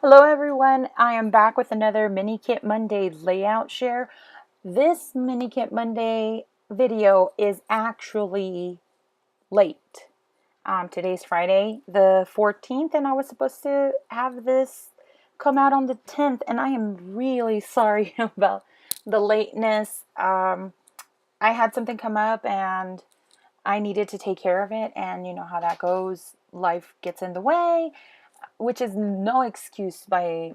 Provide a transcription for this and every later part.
Hello everyone, I am back with another Mini Kit Monday layout share. This Mini Kit Monday video is actually late. Today's Friday the 14th and I was supposed to have this come out on the 10th, and I am really sorry about the lateness. I had something come up and I needed to take care of it, and you know how that goes. Life gets in the way, which is no excuse by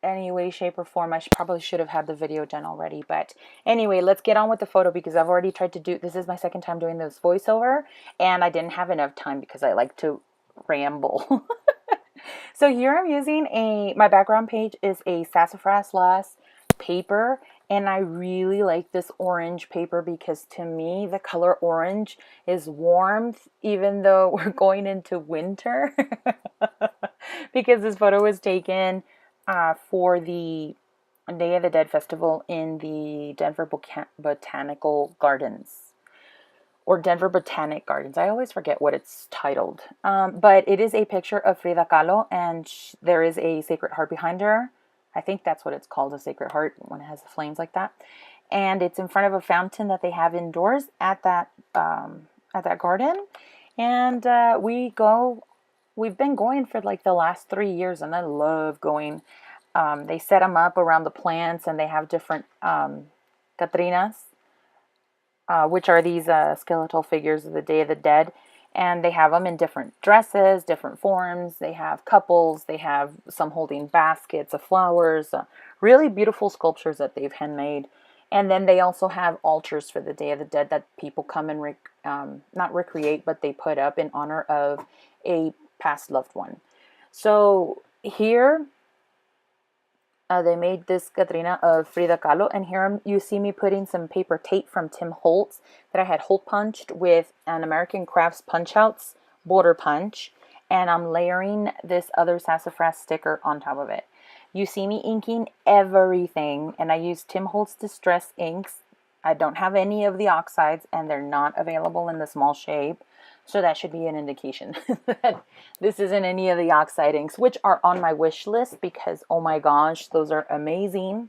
any way, shape, or form. Probably should have had the video done already. But anyway, let's get on with the photo because I've already tried to do, this is my second time doing this voiceover, and I didn't have enough time because I like to ramble. So here I'm using my background page is a sassafras lace paper, and I really like this orange paper because to me the color orange is warmth even though we're going into winter. Because this photo was taken for the Day of the Dead festival in the Denver Botanical Gardens, or Denver Botanic Gardens. I always forget what it's titled. But it is a picture of Frida Kahlo, and there is a sacred heart behind her. I think that's what it's called, a sacred heart, when it has the flames like that. And it's in front of a fountain that they have indoors at that garden. And we've been going for like the last 3 years, and I love going. They set them up around the plants, and they have different Catrinas, which are these skeletal figures of the Day of the Dead. And they have them in different dresses, different forms. They have couples. They have some holding baskets of flowers. Really beautiful sculptures that they've handmade. And then they also have altars for the Day of the Dead that people come and not recreate, but they put up in honor of a past loved one. So here they made this Katrina of Frida Kahlo, and here you see me putting some paper tape from Tim Holtz that I had hole punched with an American Crafts Punch Outs border punch, and I'm layering this other sassafras sticker on top of it. You see me inking everything, and I use Tim Holtz Distress inks. I don't have any of the oxides, and they're not available in the small shape. So that should be an indication that this isn't any of the oxide inks, which are on my wish list because, oh my gosh, those are amazing.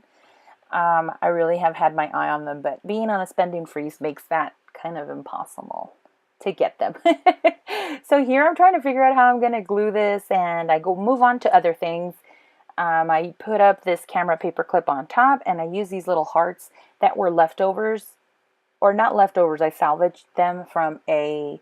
I really have had my eye on them, but being on a spending freeze makes that kind of impossible to get them. So here I'm trying to figure out how I'm going to glue this, and I go move on to other things. I put up this camera paper clip on top, and I use these little hearts that were leftovers, or not leftovers, I salvaged them from a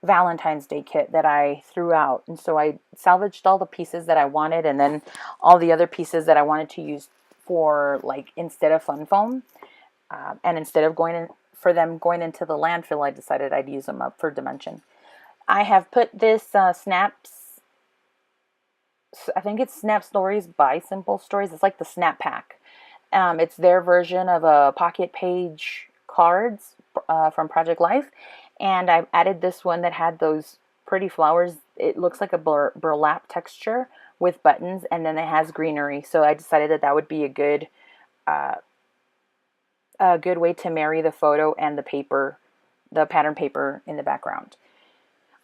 Valentine's Day kit that I threw out. And so I salvaged all the pieces that I wanted, and then all the other pieces that I wanted to use for, like, instead of fun foam. And instead of going into the landfill, I decided I'd use them up for dimension. I have put this Snaps, I think it's Snap Stories by Simple Stories. It's like the Snap Pack. It's their version of a pocket page cards from Project Life. And I added this one that had those pretty flowers. It looks like a burlap texture with buttons, and then it has greenery. So I decided that would be uh, a good way to marry the photo and the paper, the pattern paper in the background.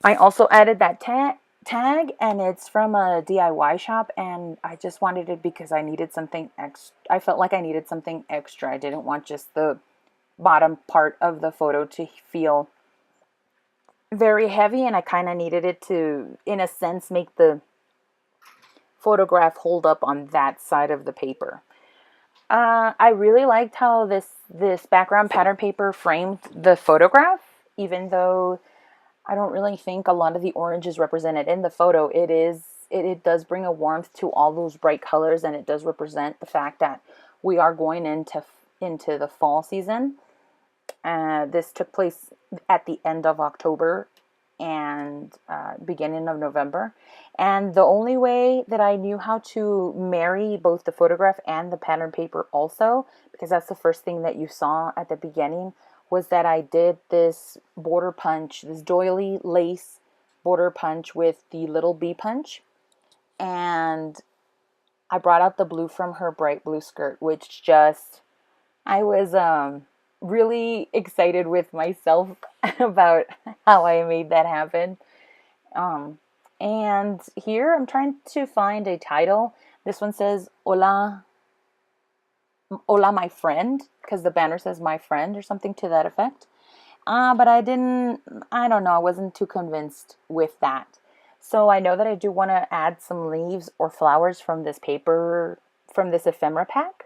I also added that tag, and it's from a DIY shop, and I just wanted it because I needed something extra. I felt like I needed something extra. I didn't want just the bottom part of the photo to feel very heavy, and I kind of needed it to, in a sense, make the photograph hold up on that side of the paper. I really liked how this background pattern paper framed the photograph, even though I don't really think a lot of the orange is represented in the photo. It does bring a warmth to all those bright colors, and it does represent the fact that we are going into the fall season. This took place at the end of October and beginning of November. And the only way that I knew how to marry both the photograph and the pattern paper also, because that's the first thing that you saw at the beginning, was that I did this border punch, this doily lace border punch with the little bee punch. And I brought out the blue from her bright blue skirt, which just, I was really excited with myself about how I made that happen. And here I'm trying to find a title. This one says Hola, Hola, my friend, because the banner says my friend or something to that effect. But I don't know, I wasn't too convinced with that. So I know that I do want to add some leaves or flowers from this paper, from this ephemera pack.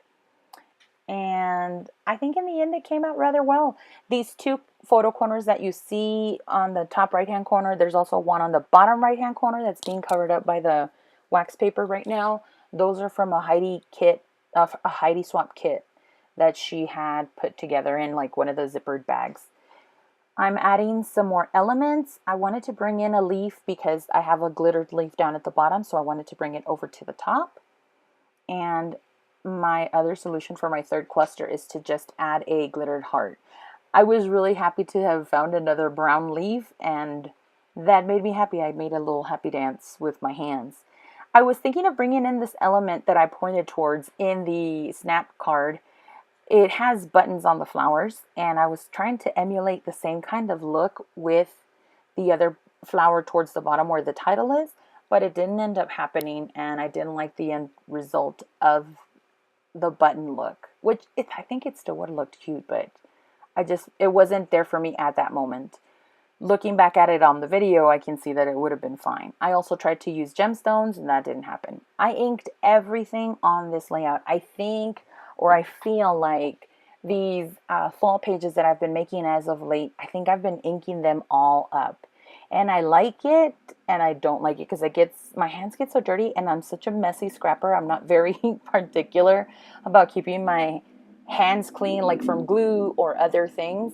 And I think in the end it came out rather well. These two photo corners that you see on the top right hand corner, there's also one on the bottom right hand corner that's being covered up by the wax paper right now. Those are from a Heidi kit, a Heidi swap kit that she had put together in like one of the zippered bags. I'm adding some more elements. I wanted to bring in a leaf because I have a glittered leaf down at the bottom, so I wanted to bring it over to the top. And my other solution for my third cluster is to just add a glittered heart. I was really happy to have found another brown leaf, and that made me happy. I made a little happy dance with my hands. I was thinking of bringing in this element that I pointed towards in the snap card. It has buttons on the flowers, and I was trying to emulate the same kind of look with the other flower towards the bottom where the title is, but it didn't end up happening, and I didn't like the end result of the button look, which I think it still would have looked cute, but it wasn't there for me at that moment. Looking back at it on the video, I can see that it would have been fine. I also tried to use gemstones, and that didn't happen. I inked everything on this layout. I think, or I feel like these fall pages that I've been making as of late, I think I've been inking them all up. And I like it, and I don't like it because my hands get so dirty, and I'm such a messy scrapper. I'm not very particular about keeping my hands clean, like from glue or other things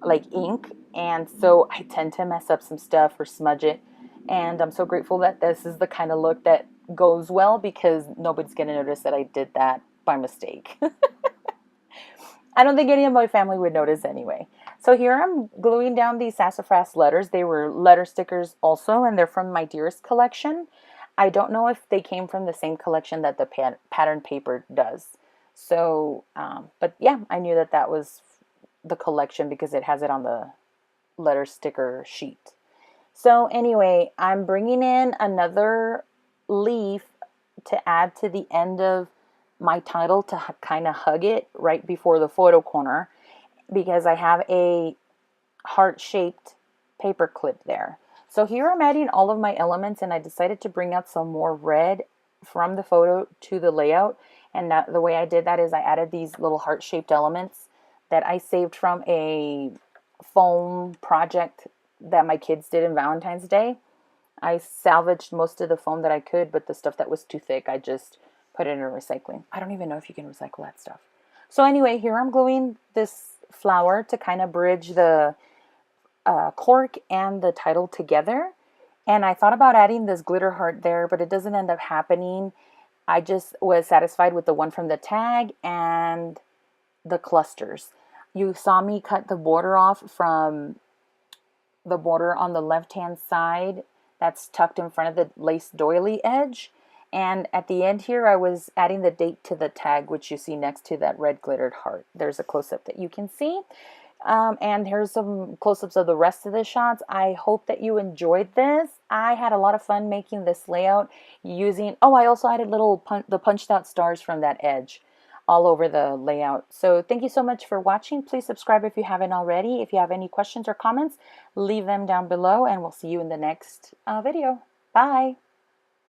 like ink, and so I tend to mess up some stuff or smudge it. And I'm so grateful that this is the kind of look that goes well because nobody's going to notice that I did that by mistake. I don't think any of my family would notice anyway. So here I'm gluing down these sassafras letters. They were letter stickers also, and they're from my Dearest collection. I don't know if they came from the same collection that the pattern paper does. So, but yeah, I knew that that was the collection because it has it on the letter sticker sheet. So anyway, I'm bringing in another leaf to add to the end of my title to kind of hug it right before the photo corner because I have a heart-shaped paper clip there. So here I'm adding all of my elements, and I decided to bring out some more red from the photo to the layout. And the way I did that is I added these little heart-shaped elements that I saved from a foam project that my kids did in Valentine's Day. I salvaged most of the foam that I could, but the stuff that was too thick, I just put it in recycling. I don't even know if you can recycle that stuff. So anyway, here I'm gluing this flower to kind of bridge the cork and the title together. And I thought about adding this glitter heart there, but it doesn't end up happening. I just was satisfied with the one from the tag and the clusters. You saw me cut the border off from the border on the left-hand side that's tucked in front of the lace doily edge. And at the end here, I was adding the date to the tag, which you see next to that red glittered heart. There's a close-up that you can see. And here's some close-ups of the rest of the shots. I hope that you enjoyed this. I had a lot of fun making this layout using, I also added the punched out stars from that edge all over the layout. So thank you so much for watching. Please subscribe if you haven't already. If you have any questions or comments, leave them down below, and we'll see you in the next video. Bye.